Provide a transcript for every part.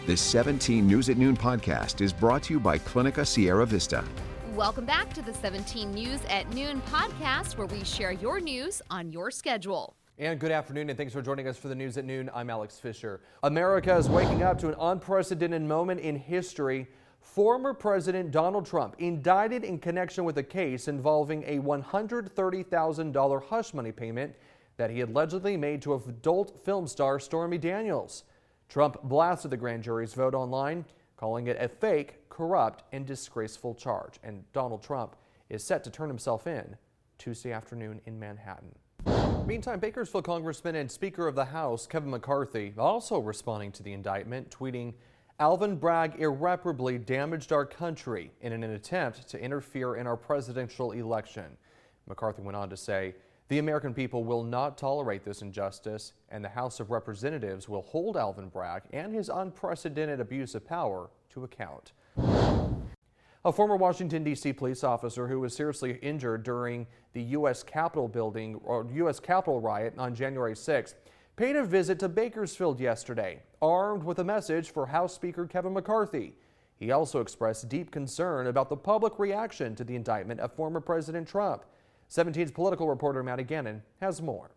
This 17 News at Noon podcast is brought to you by Clinica Sierra Vista. Welcome back to the 17 News at Noon podcast, where we share your news on your schedule. And good afternoon, and thanks for joining us for the News at Noon. I'm Alex Fisher. America is waking up to an unprecedented moment in history. Former President Donald Trump indicted in connection with a case involving a $130,000 hush money payment that he allegedly made to adult film star Stormy Daniels. Trump blasted the grand jury's vote online, calling it a fake, corrupt, and disgraceful charge. And Donald Trump is set to turn himself in Tuesday afternoon in Manhattan. Meantime, Bakersfield Congressman and Speaker of the House Kevin McCarthy also responding to the indictment, tweeting, "Alvin Bragg irreparably damaged our country in an attempt to interfere in our presidential election." McCarthy went on to say, "The American people will not tolerate this injustice, and the House of Representatives will hold Alvin Bragg and his unprecedented abuse of power to account." A former Washington, D.C. police officer who was seriously injured during the U.S. Capitol riot on January 6th paid a visit to Bakersfield yesterday, armed with a message for House Speaker Kevin McCarthy. He also expressed deep concern about the public reaction to the indictment of former President Trump. 17's political reporter Maddie Gannon has more.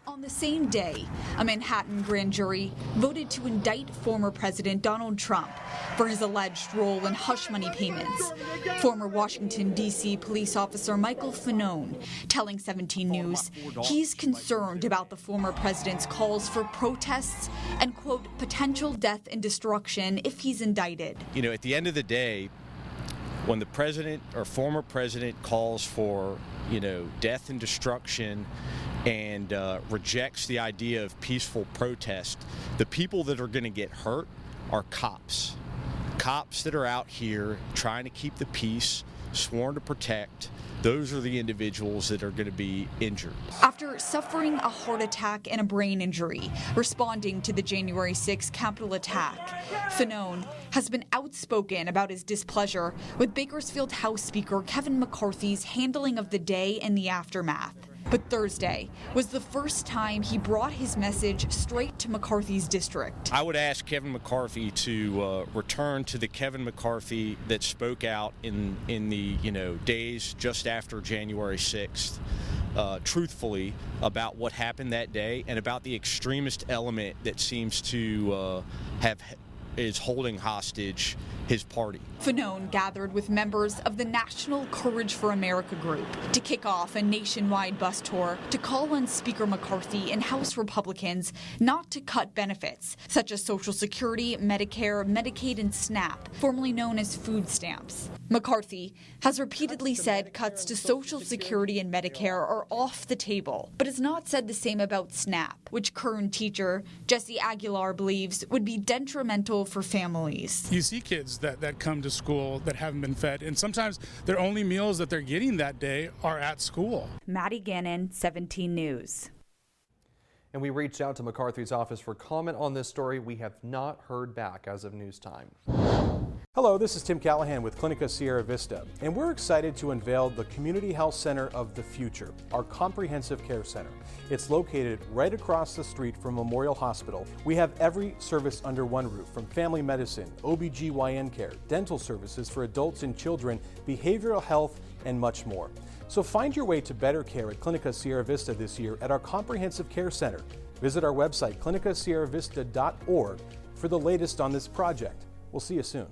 On the same day, a Manhattan grand jury voted to indict former President Donald Trump for his alleged role in hush money payments. Former Washington, D.C. police officer Michael Fanone telling 17 News he's concerned about the former president's calls for protests and, quote, potential death and destruction if he's indicted. You know, at the end of the day, when the president or former president calls for, death and destruction and rejects the idea of peaceful protest, the people that are going to get hurt are cops. Cops that are out here trying to keep the peace, sworn to protect. Those are the individuals that are going to be injured. After suffering a heart attack and a brain injury, responding to the January 6th Capitol attack, Fanone has been outspoken about his displeasure with Bakersfield House Speaker Kevin McCarthy's handling of the day and the aftermath. But Thursday was the first time he brought his message straight to McCarthy's district. I would ask Kevin McCarthy to return to the Kevin McCarthy that spoke out in the days just after January 6th, truthfully about what happened that day and about the extremist element that seems to is holding hostage his party. Fanone gathered with members of the National Courage for America group to kick off a nationwide bus tour to call on Speaker McCarthy and House Republicans not to cut benefits such as Social Security, Medicare, Medicaid, and SNAP, formerly known as food stamps. McCarthy has repeatedly said cuts to Social Security and Medicare are off the table, but has not said the same about SNAP, which current teacher Jesse Aguilar believes would be detrimental for families. You see kids that come to school that haven't been fed, and sometimes their only meals that they're getting that day are at school. Maddie Gannon, 17 News. And we reached out to McCarthy's office for comment on this story. We have not heard back as of news time. Hello, this is Tim Callahan with Clinica Sierra Vista, and we're excited to unveil the Community Health Center of the Future, our comprehensive care center. It's located right across the street from Memorial Hospital. We have every service under one roof, from family medicine, OBGYN care, dental services for adults and children, behavioral health, and much more. So find your way to better care at Clinica Sierra Vista this year at our comprehensive care center. Visit our website, clinicasierravista.org, for the latest on this project. We'll see you soon.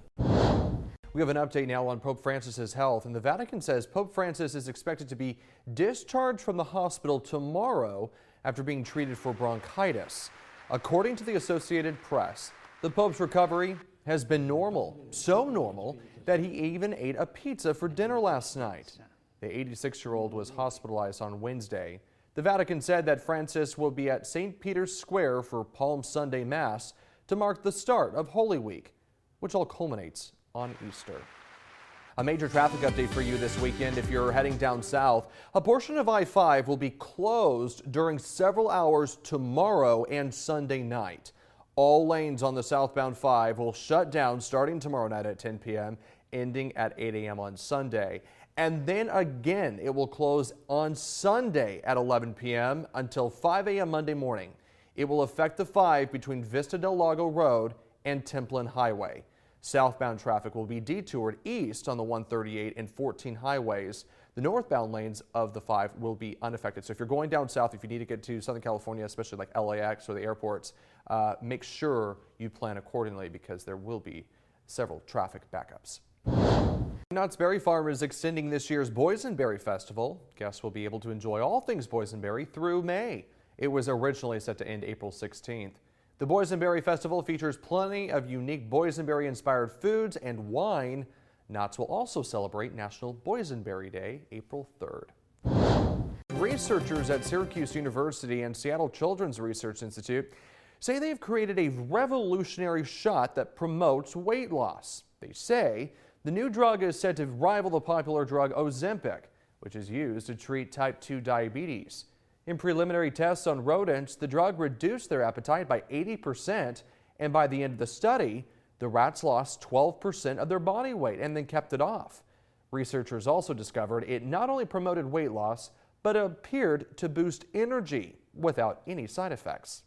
We have an update now on Pope Francis's health, and the Vatican says Pope Francis is expected to be discharged from the hospital tomorrow after being treated for bronchitis. According to the Associated Press, the Pope's recovery has been normal, so normal that he even ate a pizza for dinner last night. The 86-year-old was hospitalized on Wednesday. The Vatican said that Francis will be at St. Peter's Square for Palm Sunday Mass to mark the start of Holy Week, which all culminates on Easter. A major traffic update for you this weekend if you're heading down south. A portion of I-5 will be closed during several hours tomorrow and Sunday night. All lanes on the southbound 5 will shut down starting tomorrow night at 10 p.m., ending at 8 a.m. on Sunday. And then again, it will close on Sunday at 11 p.m. until 5 a.m. Monday morning. It will affect the 5 between Vista del Lago Road and Templin Highway. Southbound traffic will be detoured east on the 138 and 14 highways. The northbound lanes of the 5 will be unaffected. So if you're going down south, if you need to get to Southern California, especially like LAX or the airports, make sure you plan accordingly because there will be several traffic backups. Knott's Berry Farm is extending this year's Boysenberry Festival. Guests will be able to enjoy all things boysenberry through May. It was originally set to end April 16th. The Boysenberry Festival features plenty of unique boysenberry-inspired foods and wine. Knott's will also celebrate National Boysenberry Day, April 3rd. Researchers at Syracuse University and Seattle Children's Research Institute say they've created a revolutionary shot that promotes weight loss. They say the new drug is said to rival the popular drug Ozempic, which is used to treat type 2 diabetes. In preliminary tests on rodents, the drug reduced their appetite by 80%, and by the end of the study, the rats lost 12% of their body weight and then kept it off. Researchers also discovered it not only promoted weight loss, but appeared to boost energy without any side effects.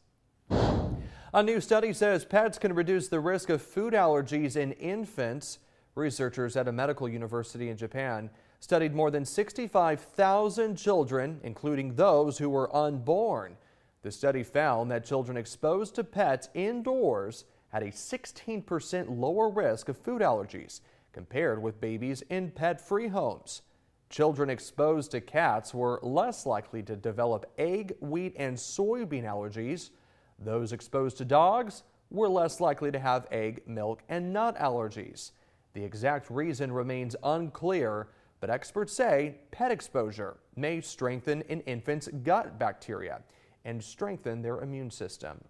A new study says pets can reduce the risk of food allergies in infants. Researchers at a medical university in Japan studied more than 65,000 children, including those who were unborn. The study found that children exposed to pets indoors had a 16% lower risk of food allergies compared with babies in pet-free homes. Children exposed to cats were less likely to develop egg, wheat, and soybean allergies. Those exposed to dogs were less likely to have egg, milk, and nut allergies. The exact reason remains unclear, but experts say pet exposure may strengthen an infant's gut bacteria and strengthen their immune system.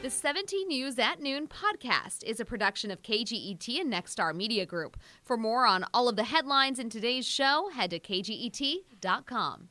The 17 News at Noon podcast is a production of KGET and Nexstar Media Group. For more on all of the headlines in today's show, head to kget.com.